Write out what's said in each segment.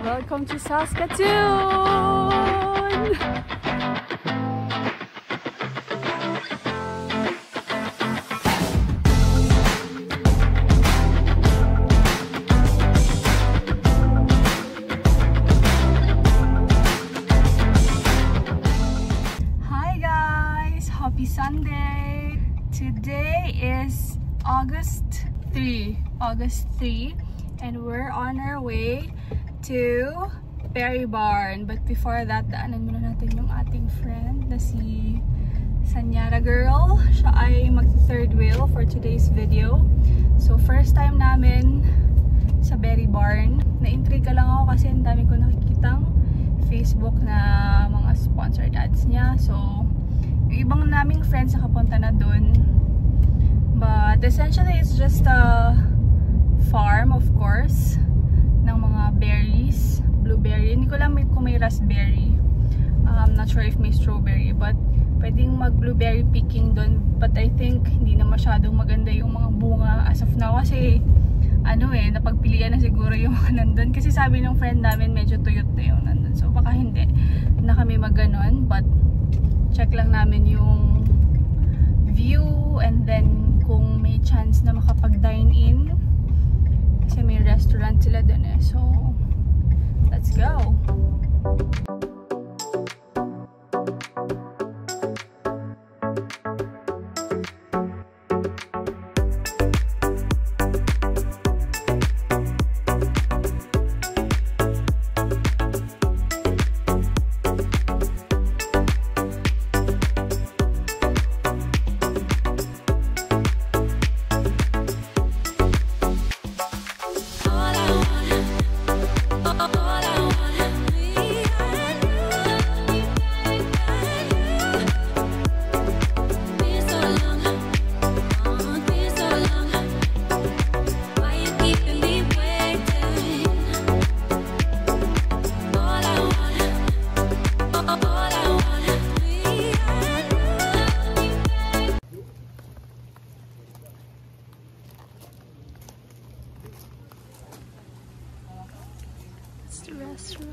Welcome to Saskatoon! Hi guys! Happy Sunday! Today is August 3, and we're on our way to Berry Barn. But before that, daanan muna natin yung ating friend na si Sanyara Girl. Siya ay mag-third wheel for today's video. So first time namin sa Berry Barn. Na-intrigue lang ako kasi ang dami ko nakikitang Facebook na mga sponsored ads niya. So yung ibang naming friends nakapunta na dun. But essentially it's just a farm, of course, ng mga berries, blueberry. Hindi ko lang kung may raspberry. I'm not sure if may strawberry, but pwedeng mag blueberry picking doon. But I think hindi na masyadong maganda yung mga bunga as of now kasi napagpilian na siguro yung mga nandun. Kasi sabi ng friend namin medyo tuyot na yung nandun. So baka hindi na kami mag-ganon, but check lang namin yung view and then kung may chance na makapag-dine in. Kasi may restaurant sila dun eh. So, let's go! The restaurant.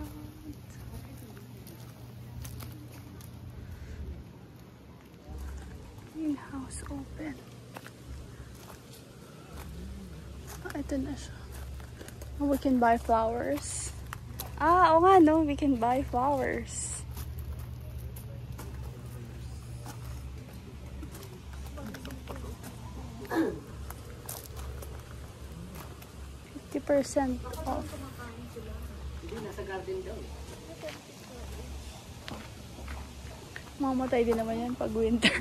Greenhouse open. Ito na siya. Oh, we can buy flowers. Oo nga no, we can buy flowers. %50 off. Nasa garden daw. Mamatay din naman yan pag winter.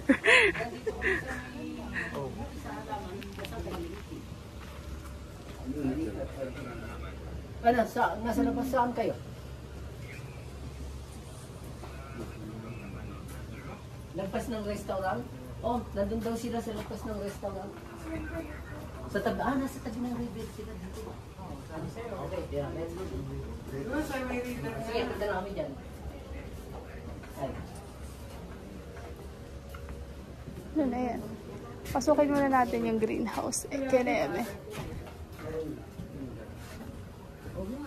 Nasa labas saan kayo? Lagpas ng restaurant? Oh, nandun daw sila sa lagpas ng restaurant. Sa tabi, nasa tabi ng river sila dito. Okay, yeah, let's go. Sige, punta na kami dyan. Ano na yan? Pasukin muna natin yung greenhouse. Keneme.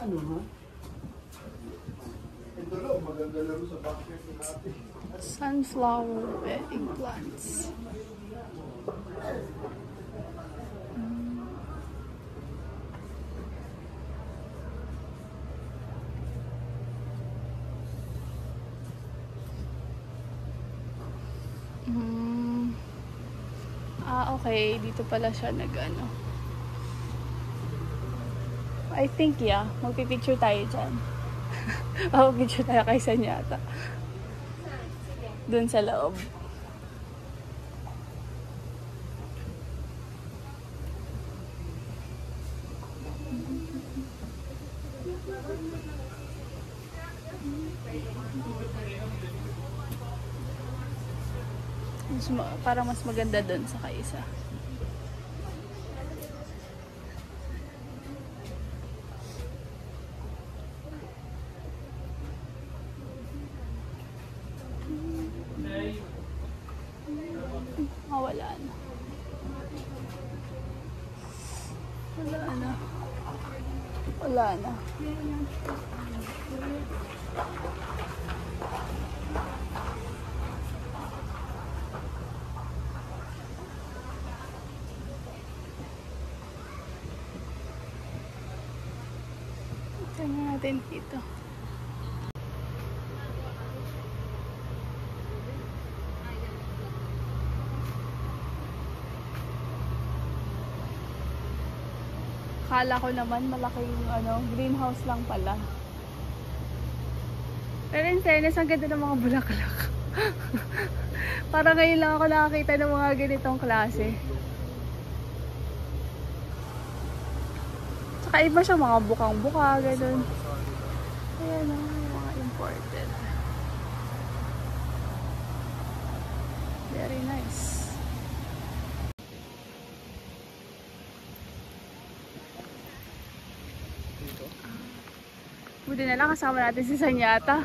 Ano ha? Sunflower bedding plants. Okay. Dito pala siya nag-ano. I think, yeah. Magpipicture tayo dyan. Magpipicture tayo kay Sanyata. Dun sa loob. Parang mas maganda dun sa kaisa. Wala na. Wala na. Wala na. Tingnan natin dito. Akala ko naman malaking greenhouse lang pala. Pero in fairness, ang ganda ng mga bulaklak. Parang ngayon lang ako nakakita ng mga ganitong klase. Tsaka iba siya, mga bukang-buka, ganun. Ayan ang mga imported. Very nice. Buti na lang kasama natin si Sanyata.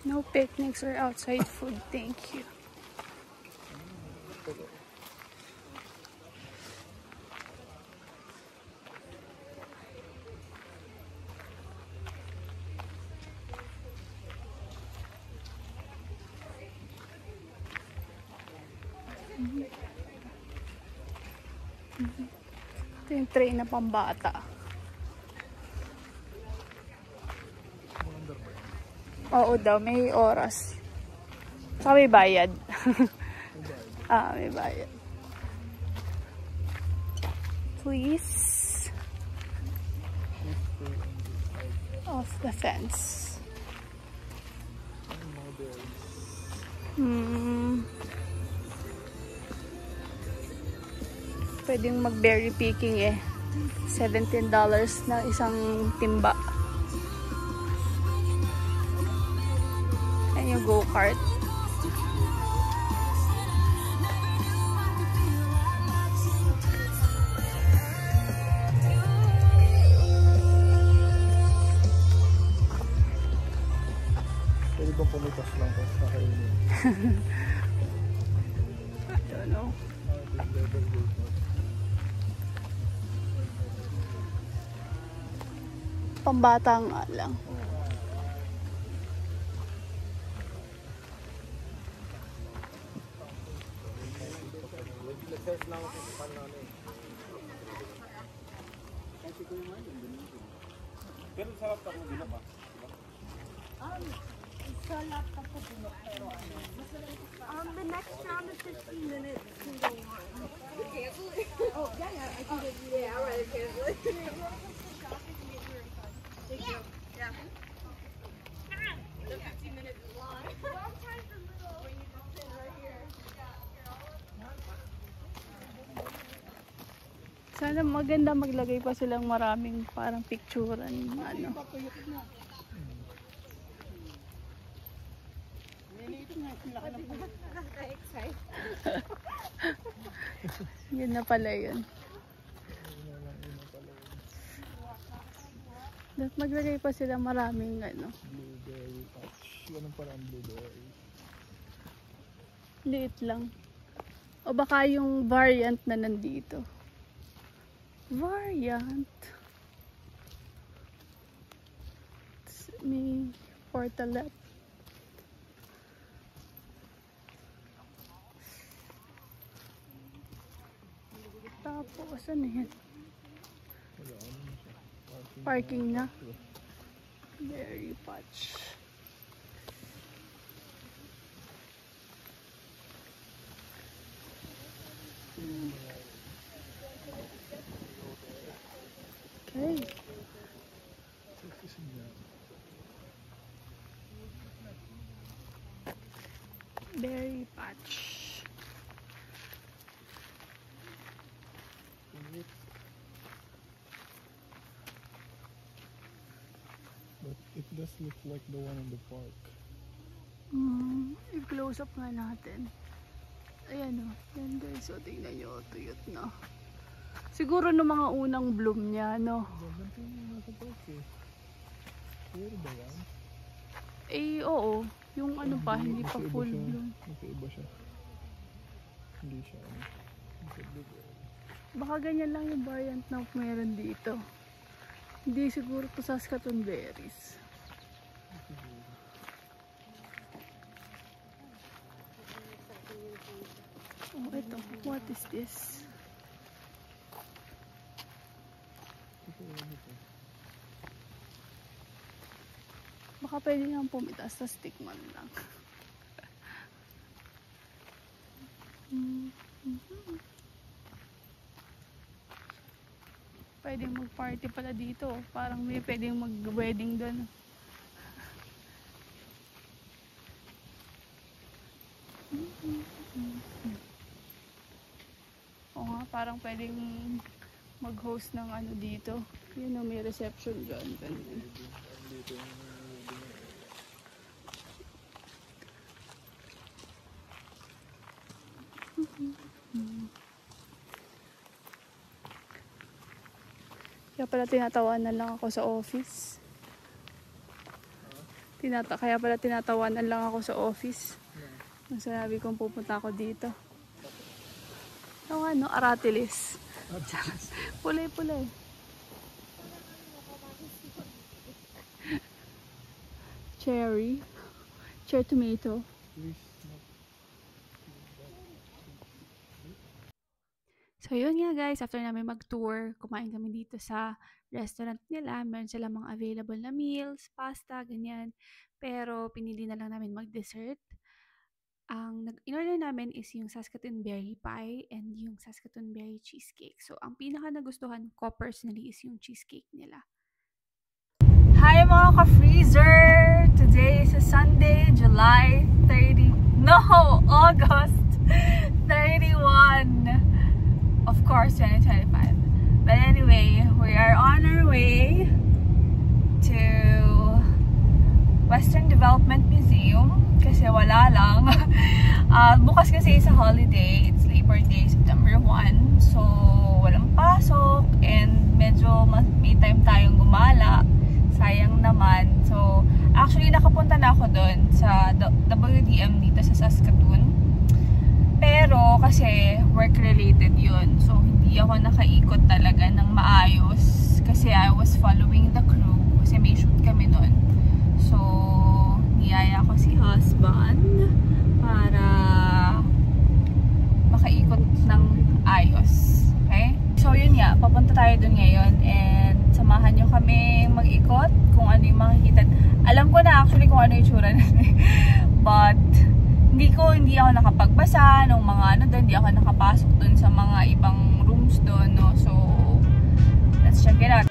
No picnics or outside food, thank you. Ito yung train na pambata. Oo daw, may oras. Saka may bayad. May bayad. Please. Off the fence. Pwedeng mag-berry picking eh. $17 na isang timba. Yung go-kart. Pwede bang pumitas lang po sa kainin? I don't know. Pambata nga lang. Pero sa laptop mo din ba? Sa laptop ko din, pero the next round is 15 minutes to go on. Cancel it? Oh, yeah, I can get you. Yeah, I'd rather cancel it. Thank you. Yeah. The 15 minutes is long. Long time for little. When you just sit right here. Sana maganda maglagay pa silang maraming parang picturean Yun na pala yun. Dapat maglagay pa sila maraming Blueberry patch. Yan ang parang blueberry. liit lang. O baka yung variant na nandito. Variant. May portalet. Tapos ano yan? Parking na. Berry patch. Okay. Berry patch. This looks like the one in the park. I-close up nga natin. Ayan o. Yan guys. O, tingnan nyo. Tuyot na. Siguro no mga unang bloom niya, no? Ganito yung nasa park eh. Puro ba yan? Eh, oo. Yung ano pa, hindi pa Magkaiba full siya. bloom. Magkaiba siya. Hindi siya ano. Magkaiba. Baka ganyan lang yung variant na meron dito. Hindi siguro to Saskatoon berries. Oh, ito. What is this? Baka pwede nang pumitas sa stick man lang. Pwedeng mag-party pala dito. Parang may pwedeng mag-wedding doon. Oo nga, parang pwedeng mag-host ng ano dito. Yun o, may reception dyan. Ganyan. Kaya pala tinatawanan lang ako sa office. Kaya pala tinatawanan lang ako sa office. Nung sinabi kong pupunta ako dito. Ano nga no? Aratilis. Pulay-pulay. Cherry. Cherry tomato. So yun nga guys, after namin mag-tour, kumain kami dito sa restaurant nila. Meron sila mga available na meals, pasta, ganyan. Pero pinili na lang namin mag-dessert. Ang in-order namin is yung Saskatoon berry pie and yung Saskatoon berry cheesecake. So ang pinaka nagustuhan ko personally is yung cheesecake nila. Hi mga ka-freezer! Today is a Sunday, July 30. No! August 31! Of course, 2025. But anyway, we are on our way to Western Development Museum kasi wala lang. Bukas kasi is a holiday. It's Labor Day, September 1. So, walang pasok and medyo may time tayong gumala. Sayang naman. So, actually nakapunta na ako doon sa WDM dito sa Saskatoon. Pero kasi work-related yun. So, hindi ako nakaikot talaga ng maayos. Kasi I was following the crew. Kasi may shoot kami nun. So, niyaya ko si husband para makaikot ng ayos. Okay? So, yun nga. Papunta tayo dun ngayon. And samahan nyo kami mag-ikot kung ano yung makikita. Alam ko na actually kung ano yung tsura nun. But, hindi ako nakapagbasa ng mga ano doon, hindi ako nakapasok doon sa mga ibang rooms doon, no? So, let's check it out.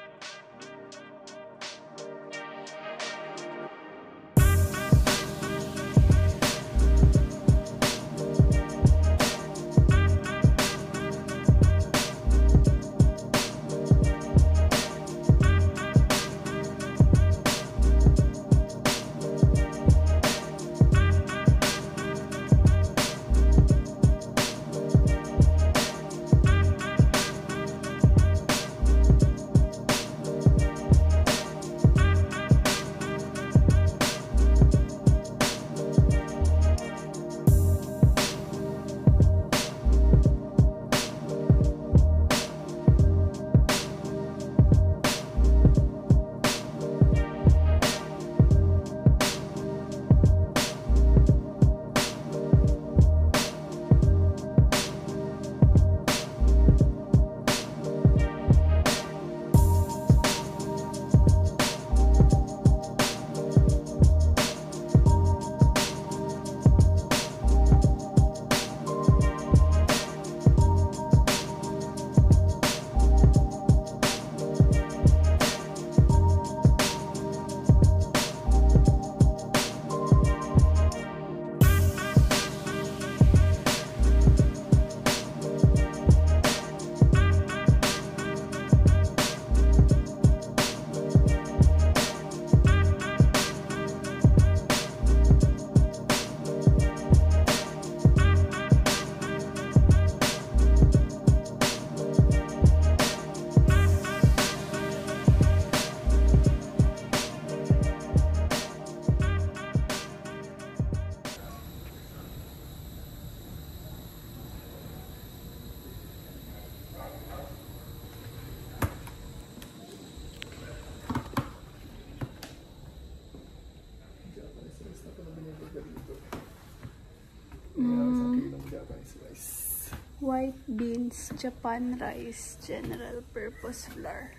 rice. White beans, Japan rice, general purpose flour.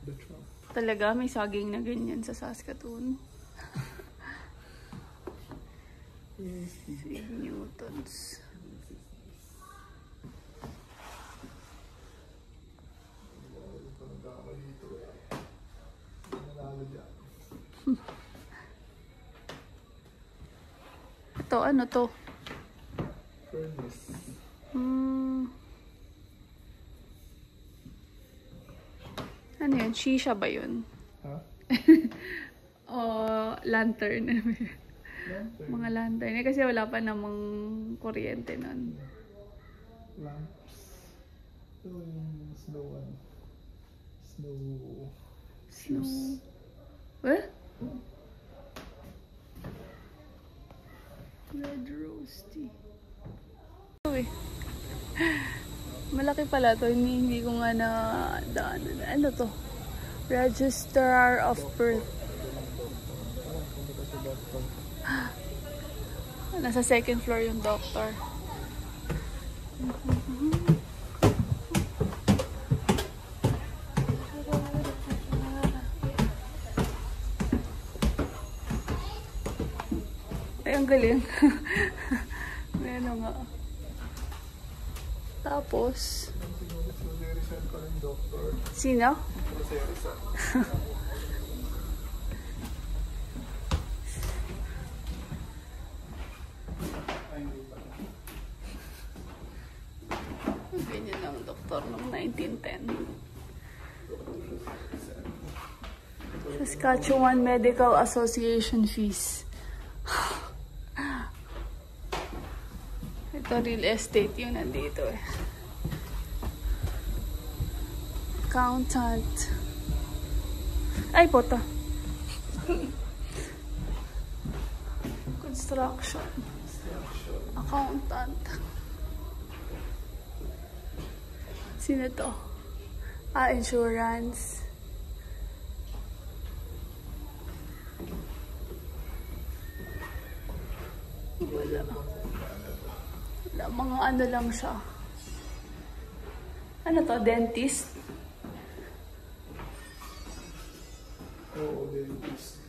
The trump. Talaga, may saging na ganyan sa Saskatoon. 3 newtons. Ito, ano to? Furnace. Ano yun? Shisha ba yun? Ha? O lantern? Lantern. Mga lantern. Eh, kasi wala pa namang kuryente nun. Lamps. Ito yung snow one. Snow. Snow. Eh? Red rose tea. Uy. Malaki pala to. Hindi ko nga na daan. Ano to? Registrar of Birth. Nasa second floor yung doctor. Ay, ang galing. May ano nga. Tapos, sino? Ganyan lang doktor noong 1910. Saskatchewan Medical Association fees. Ito real estate yun nandito eh. Accountant. Ay, puto. Construction. Accountant. Sino to? Ah, insurance. Wala. Wala, mga ano lang siya. Ano to? Dentist? Oo, dentist.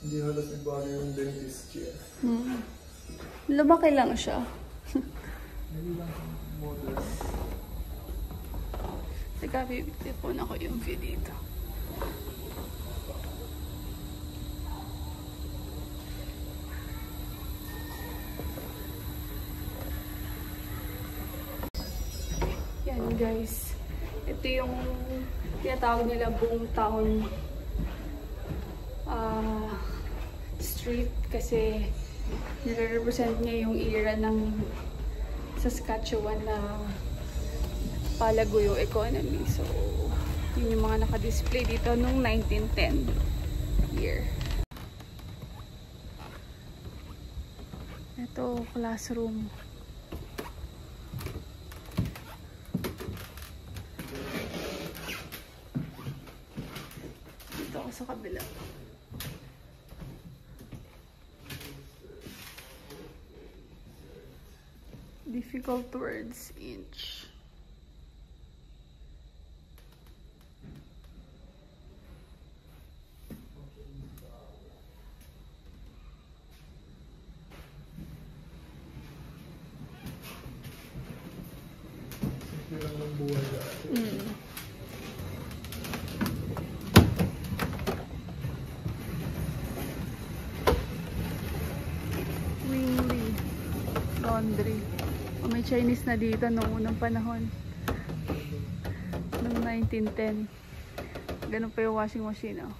Hindi halos nagbago yung dentist chair. Lumaki lang siya. Hindi lang modern. Teka, bibitipon ako yung view dito. Yan guys. Ito yung tinatawag nila buong town street kasi nire-represent niya yung era ng Saskatchewan na palaguyo economy. So, yun yung mga naka-display dito nung 1910 year. Ito, classroom. Dito ako sa kabila. Difficult words, inch. Simple lang ng buhay dati. Wingley Laundry. O, may Chinese na dito noong unang panahon. Noong 1910. Ganun pa yung washing machine, oh.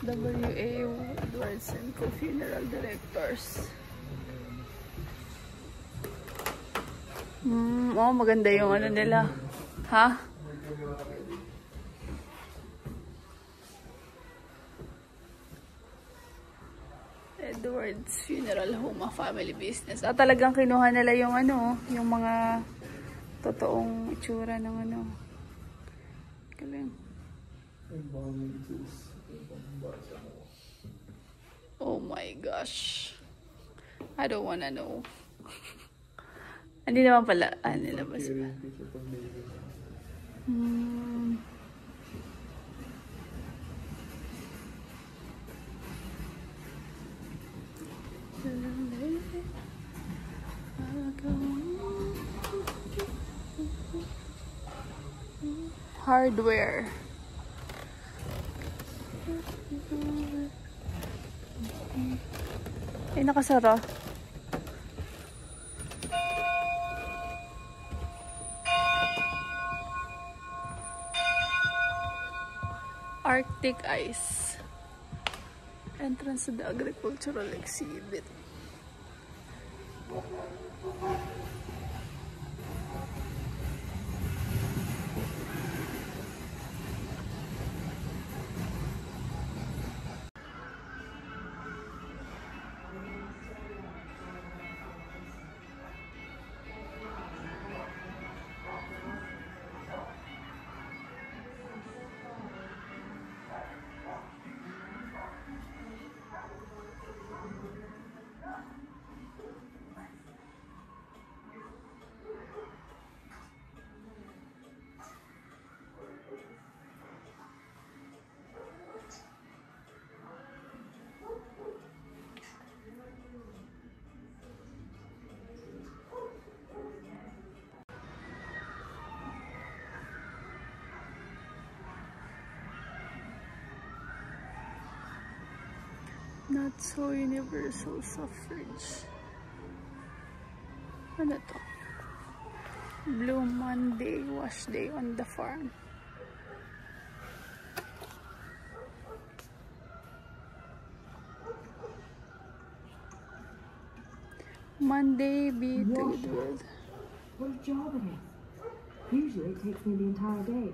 W.A. Edwardson Co-Funeral Directors. Oh, maganda yung ano nila. Ha? Edwards Funeral Home, a family business. Ah, talagang kinuha nila yung ano, yung mga totoong itsura ng ano. Galing. Oh my gosh. I don't wanna know. Hindi naman pala. Nilabas pa. Hardware. Ay, nakasara. Arctic ice. Entrance to the agricultural exhibit. Not so universal suffrage. Ano to? Blue Monday wash day on the farm. Monday be good. What a job it is. Usually it takes me the entire day.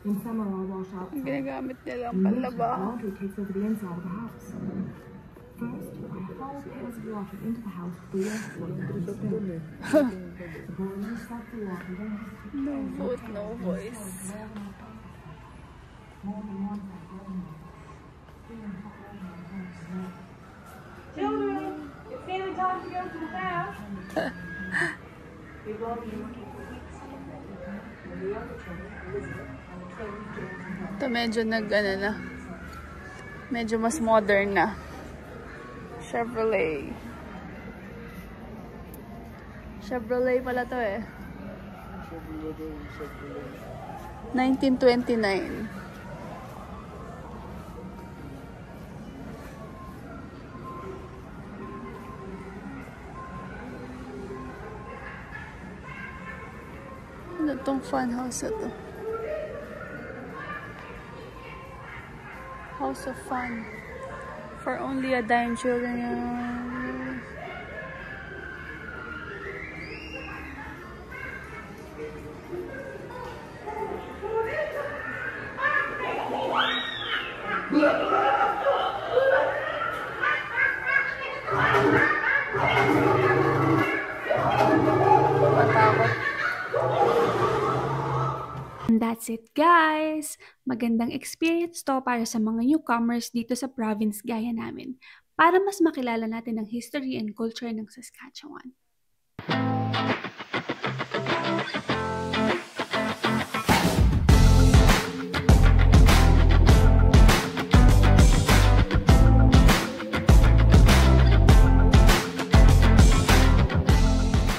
In summer I wash outside. Ginagamit nila ang In winter, panlaba. laundry takes over the inside of the house. First, I haul pails of water into the house to the wastewater and spill. The boilers start the water, then I have to No vote, no voice. more than once I go in there. Children, it's nearly time to go to the bath. Ito medyo ano na. Medyo mas modern na. Chevrolet. Chevrolet pala to eh. 1929. Ano tong fun house na to? House of Fun. For only a dime, children. And that's it, guys! Magandang experience to para sa mga newcomers dito sa province gaya namin para mas makilala natin ang history and culture ng Saskatchewan.